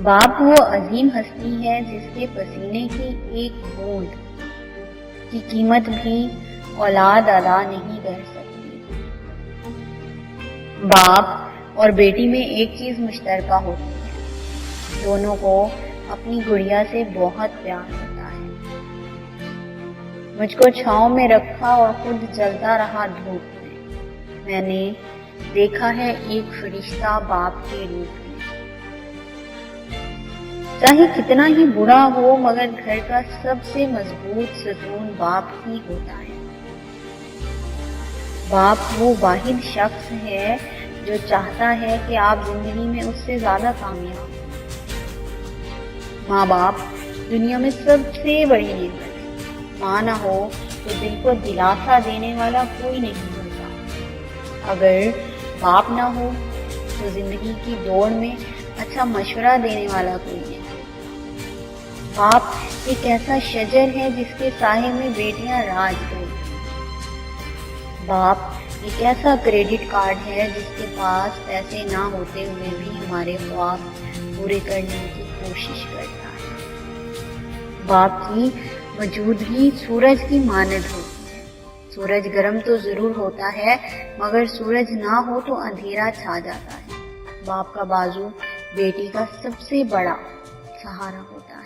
باپ وہ عظیم ہستی ہے جس کے پسینے کی ایک بوند کی قیمت بھی اولاد ادا نہیں کر سکتی۔ باپ اور بیٹی میں ایک چیز مشترکہ ہوتی ہے، دونوں کو اپنی گڑیا سے بہت پیار ہوتا ہے۔ مجھ کو چھاؤں میں رکھا اور خود جلتا رہا دھوپ میں، میں نے دیکھا ہے ایک فرشتہ باپ کے روپ میں۔ چاہے کتنا ہی برا ہو مگر گھر کا سب سے مضبوط ستون باپ ہی ہوتا ہے۔ باپ وہ واحد شخص ہے جو چاہتا ہے کہ آپ زندگی میں اس سے زیادہ کامیاب ہوں۔ ماں باپ دنیا میں سب سے بڑی نعمت ہے، ماں نہ ہو تو دل کو دلاسا دینے والا کوئی نہیں ہوتا۔ اگر باپ نہ ہو تو زندگی کی دوڑ میں اچھا مشورہ دینے والا کوئی نہیں۔ باپ ایک ایسا شجر ہے جس کے سائے میں بیٹیاں راج کرتی ہیں۔ باپ ایک ایسا کریڈٹ کارڈ ہے جس کے پاس پیسے نہ ہوتے ہوئے بھی ہمارے خواب پورے کرنے کی کوشش کرتا ہے۔ باپ کی موجودگی سورج کی مانند ہوتی ہے۔ سورج گرم تو ضرور ہوتا ہے مگر سورج نہ ہو تو اندھیرا چھا جاتا ہے۔ باپ کا بازو بیٹی کا سب سے بڑا سہارا ہوتا ہے۔